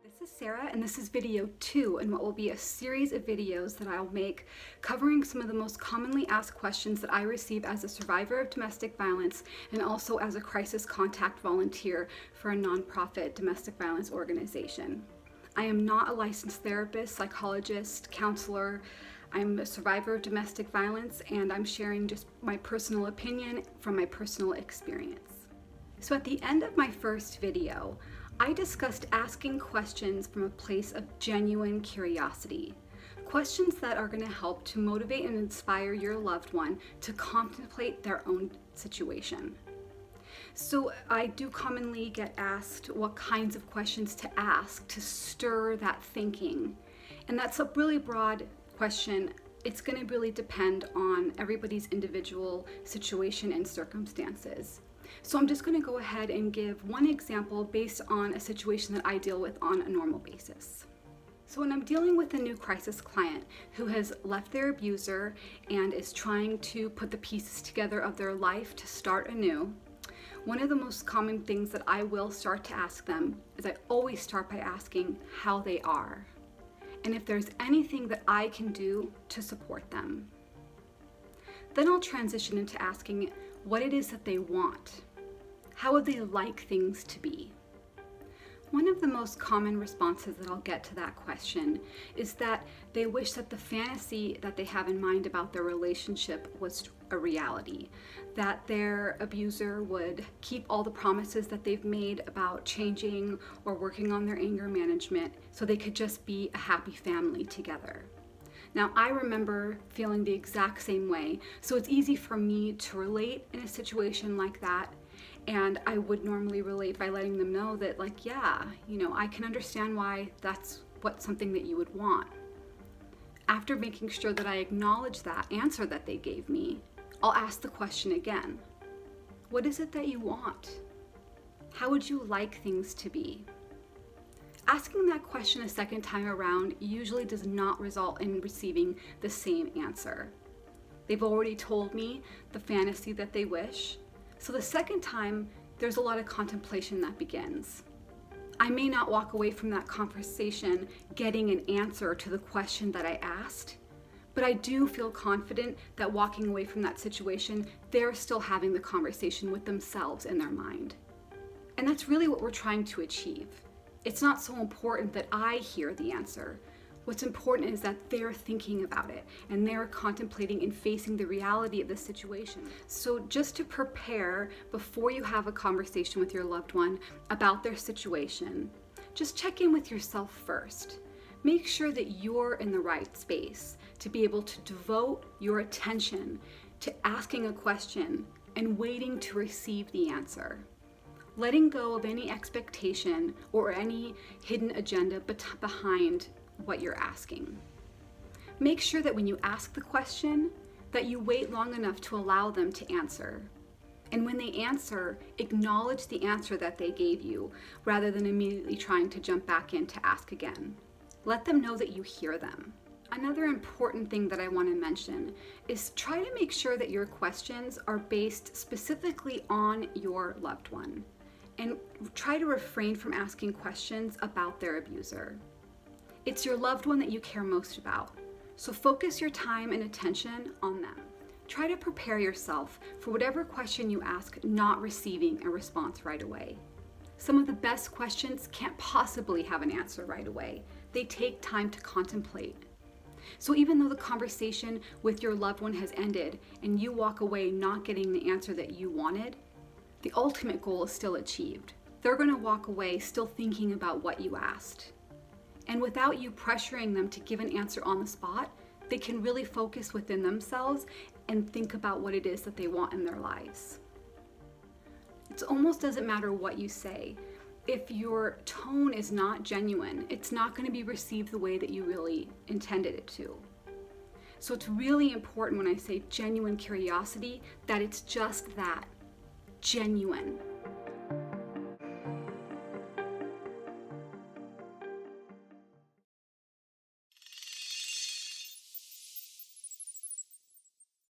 This is Sarah, and this is video 2 in what will be a series of videos that I'll make covering some of the most commonly asked questions that I receive as a survivor of domestic violence and also as a crisis contact volunteer for a nonprofit domestic violence organization. I am not a licensed therapist, psychologist, counselor. I'm a survivor of domestic violence, and I'm sharing just my personal opinion from my personal experience. So at the end of my first video, I discussed asking questions from a place of genuine curiosity. Questions that are going to help to motivate and inspire your loved one to contemplate their own situation. So I do commonly get asked what kinds of questions to ask to stir that thinking. And that's a really broad question. It's going to really depend on everybody's individual situation and circumstances. So I'm just going to go ahead and give one example based on a situation that I deal with on a normal basis. So when I'm dealing with a new crisis client who has left their abuser and is trying to put the pieces together of their life to start anew, one of the most common things that I will start to ask them is I always start by asking how they are and if there's anything that I can do to support them. Then I'll transition into asking what it is that they want. How would they like things to be? One of the most common responses that I'll get to that question is that they wish that the fantasy that they have in mind about their relationship was a reality, that their abuser would keep all the promises that they've made about changing or working on their anger management so they could just be a happy family together. Now, I remember feeling the exact same way, so it's easy for me to relate in a situation like that, and I would normally relate by letting them know that, like, yeah, I can understand why that's something that you would want. After making sure that I acknowledge that answer that they gave me, I'll ask the question again. What is it that you want? How would you like things to be? Asking that question a second time around usually does not result in receiving the same answer. They've already told me the fantasy that they wish, so the second time there's a lot of contemplation that begins. I may not walk away from that conversation getting an answer to the question that I asked, but I do feel confident that walking away from that situation, they're still having the conversation with themselves in their mind. And that's really what we're trying to achieve. It's not so important that I hear the answer. What's important is that they're thinking about it and they're contemplating and facing the reality of the situation. So just to prepare before you have a conversation with your loved one about their situation, just check in with yourself first. Make sure that you're in the right space to be able to devote your attention to asking a question and waiting to receive the answer. Letting go of any expectation or any hidden agenda behind what you're asking. Make sure that when you ask the question, that you wait long enough to allow them to answer. And when they answer, acknowledge the answer that they gave you, rather than immediately trying to jump back in to ask again. Let them know that you hear them. Another important thing that I want to mention is try to make sure that your questions are based specifically on your loved one. And try to refrain from asking questions about their abuser. It's your loved one that you care most about, so focus your time and attention on them. Try to prepare yourself for whatever question you ask not receiving a response right away. Some of the best questions can't possibly have an answer right away. They take time to contemplate. So even though the conversation with your loved one has ended and you walk away not getting the answer that you wanted, the ultimate goal is still achieved. They're going to walk away still thinking about what you asked. And without you pressuring them to give an answer on the spot, they can really focus within themselves and think about what it is that they want in their lives. It almost doesn't matter what you say. If your tone is not genuine, it's not going to be received the way that you really intended it to. So it's really important when I say genuine curiosity that it's just that. Genuine.